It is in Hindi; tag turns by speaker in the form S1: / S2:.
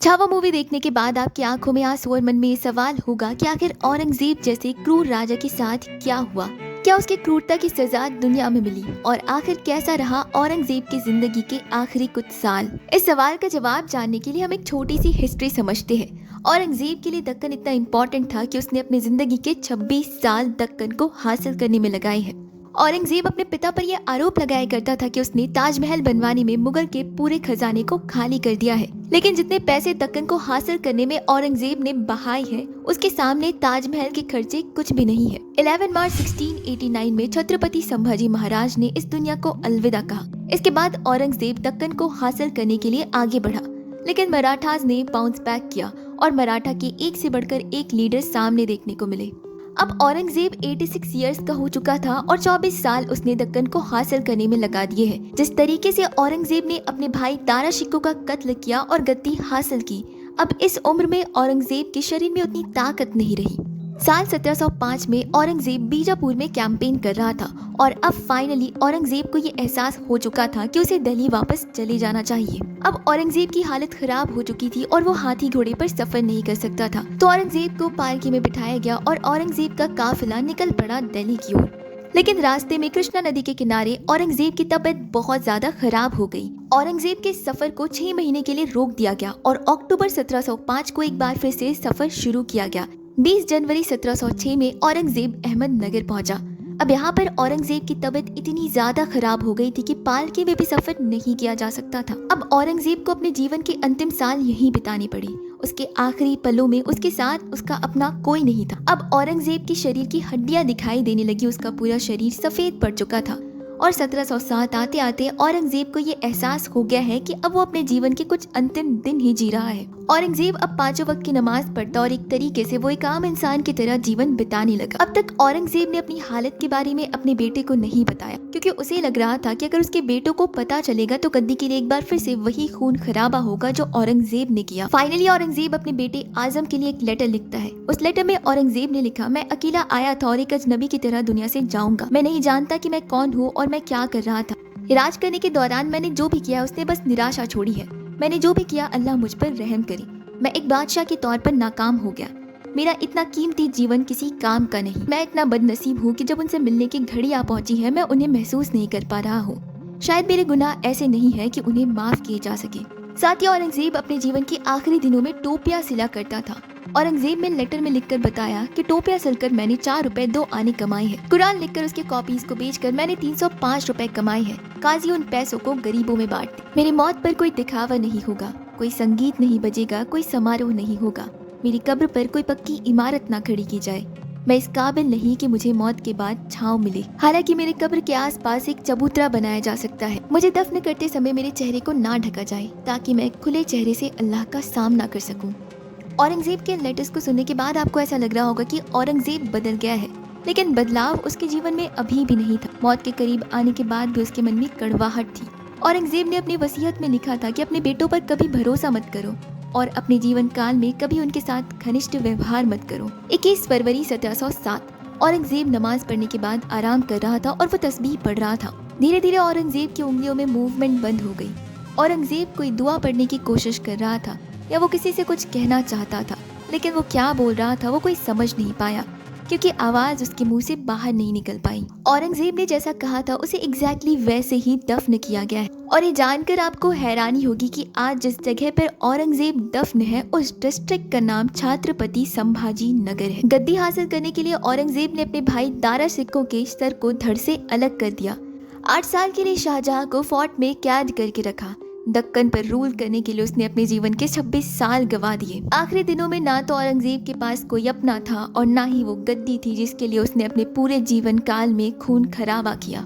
S1: छावा मूवी देखने के बाद आपकी आंखों में आंसू और मन में ये सवाल होगा कि आखिर औरंगजेब जैसे क्रूर राजा के साथ क्या हुआ। क्या उसकी क्रूरता की सजा दुनिया में मिली और आखिर कैसा रहा औरंगजेब की जिंदगी के आखिरी कुछ साल। इस सवाल का जवाब जानने के लिए हम एक छोटी सी हिस्ट्री समझते हैं। औरंगजेब के लिए दक्कन इतना इम्पोर्टेंट था कि उसने अपनी जिंदगी के 26 साल दक्कन को हासिल करने में लगाए हैं। औरंगजेब अपने पिता पर यह आरोप लगाया करता था कि उसने ताजमहल बनवाने में मुगल के पूरे खजाने को खाली कर दिया है, लेकिन जितने पैसे दक्कन को हासिल करने में औरंगजेब ने बहाए हैं उसके सामने ताजमहल के खर्चे कुछ भी नहीं है। 11 मार्च 1689 में छत्रपति संभाजी महाराज ने इस दुनिया को अलविदा कहा। इसके बाद औरंगजेब दक्कन को हासिल करने के लिए आगे बढ़ा, लेकिन मराठास ने बाउंस बैक किया और मराठा के एक से बढ़कर एक लीडर सामने देखने को मिले। अब औरंगजेब 86 इयर्स का हो चुका था और 24 साल उसने दक्कन को हासिल करने में लगा दिए हैं। जिस तरीके से औरंगजेब ने अपने भाई दारा शिकोह का कत्ल किया और गद्दी हासिल की, अब इस उम्र में औरंगजेब के शरीर में उतनी ताकत नहीं रही। साल 1705 में औरंगजेब बीजापुर में कैंपेन कर रहा था और अब फाइनली औरंगजेब को ये एहसास हो चुका था कि उसे दिल्ली वापस चले जाना चाहिए। अब औरंगजेब की हालत खराब हो चुकी थी और वो हाथी घोड़े पर सफर नहीं कर सकता था, तो औरंगजेब को पालकी में बिठाया गया और औरंगजेब का काफिला निकल पड़ा दिल्ली की ओर। लेकिन रास्ते में कृष्णा नदी के किनारे औरंगजेब की तबीयत बहुत ज्यादा खराब हो गई। औरंगजेब के सफर को 6 महीने के लिए रोक दिया गया और अक्टूबर 1705 को एक बार फिर से सफर शुरू किया गया। 20 जनवरी 1706 में औरंगजेब अहमदनगर पहुंचा। अब यहाँ पर औरंगजेब की तबीयत इतनी ज्यादा खराब हो गई थी कि पालकी में भी सफर नहीं किया जा सकता था। अब औरंगजेब को अपने जीवन के अंतिम साल यहीं बिताने पड़े। उसके आखिरी पलों में उसके साथ उसका अपना कोई नहीं था। अब औरंगजेब के शरीर की हड्डियां दिखाई देने लगी, उसका पूरा शरीर सफेद पड़ चुका था और 1707 आते आते औरंगजेब को ये एहसास हो गया है कि अब वो अपने जीवन के कुछ अंतिम दिन ही जी रहा है। औरंगजेब अब 5 वक्त की नमाज पढ़ता और एक तरीके से वो एक आम इंसान की तरह जीवन बिताने लगा। अब तक औरंगजेब ने अपनी हालत के बारे में अपने बेटे को नहीं बताया, क्योंकि उसे लग रहा था कि अगर उसके बेटों को पता चलेगा तो गद्दी के लिए एक बार फिर से वही खून खराबा होगा जो औरंगजेब ने किया। फाइनली औरंगजेब अपने बेटे आजम के लिए एक लेटर लिखता है। उस लेटर में औरंगजेब ने लिखा, मैं अकेला आया था और एक अजनबी की तरह दुनिया से जाऊंगा। मैं नहीं जानता कि मैं कौन हूँ और मैं क्या कर रहा था। राज करने के दौरान मैंने जो भी किया उसने बस निराशा छोड़ी है। मैंने जो भी किया अल्लाह मुझ पर रहम करे। मैं एक बादशाह के तौर पर नाकाम हो गया। मेरा इतना कीमती जीवन किसी काम का नहीं। मैं इतना बदनसीब हूँ कि जब उनसे मिलने की घड़ी आ पहुंची है मैं उन्हें महसूस नहीं कर पा रहा हूँ। शायद मेरे गुनाह ऐसे नहीं है कि उन्हें माफ किए जा सके। साथ ही औरंगजेब अपने जीवन के आखिरी दिनों में टोपियां सिला करता था। औरंगजेब ने लेटर में लिखकर बताया कि टोपियां सिलकर मैंने 4 रुपए 2 आने कमाए हैं। कुरान लिखकर उसके कॉपीज को बेचकर मैंने 305 रुपए कमाए हैं। काजी उन पैसों को गरीबों में बांट दी। मेरी मौत पर कोई दिखावा नहीं होगा, कोई संगीत नहीं बजेगा, कोई समारोह नहीं होगा। मेरी कब्र पर कोई पक्की इमारत ना खड़ी की जाए। मैं इस काबिल नहीं कि मुझे मौत के बाद छांव मिले। हालांकि मेरे कब्र के आसपास एक चबूतरा बनाया जा सकता है। मुझे दफन करते समय मेरे चेहरे को ना ढका जाए ताकि मैं खुले चेहरे से अल्लाह का सामना कर सकूं। औरंगजेब के लेटर्स को सुनने के बाद आपको ऐसा लग रहा होगा कि औरंगजेब बदल गया है, लेकिन बदलाव उसके जीवन में अभी भी नहीं था। मौत के करीब आने के बाद भी उसके मन में कड़वाहट थी। औरंगजेब ने अपनी वसीयत में लिखा था कि अपने बेटों पर कभी भरोसा मत करो और अपने जीवन काल में कभी उनके साथ घनिष्ठ व्यवहार मत करो। 21 फरवरी 1707 औरंगजेब नमाज पढ़ने के बाद आराम कर रहा था और वो तस्बीह पढ़ रहा था। धीरे धीरे औरंगजेब की उंगलियों में मूवमेंट बंद हो गई। औरंगजेब कोई दुआ पढ़ने की कोशिश कर रहा था या वो किसी से कुछ कहना चाहता था, लेकिन वो क्या बोल रहा था वो कोई समझ नहीं पाया, क्योंकि आवाज उसके मुंह से बाहर नहीं निकल पाई। औरंगजेब ने जैसा कहा था उसे एग्जैक्टली वैसे ही दफन किया गया है। और ये जानकर आपको हैरानी होगी कि आज जिस जगह पर औरंगजेब दफन है उस डिस्ट्रिक्ट का नाम छत्रपति संभाजी नगर है। गद्दी हासिल करने के लिए औरंगजेब ने अपने भाई दारा शिकोह के सर को धड़ से अलग कर दिया। 8 साल के लिए शाहजहां को फोर्ट में कैद करके रखा। दक्कन पर रूल करने के लिए उसने अपने जीवन के 26 साल गवा दिए। आखिरी दिनों में ना तो औरंगजेब के पास कोई अपना था और ना ही वो गद्दी थी जिसके लिए उसने अपने पूरे जीवन काल में खून खराबा किया।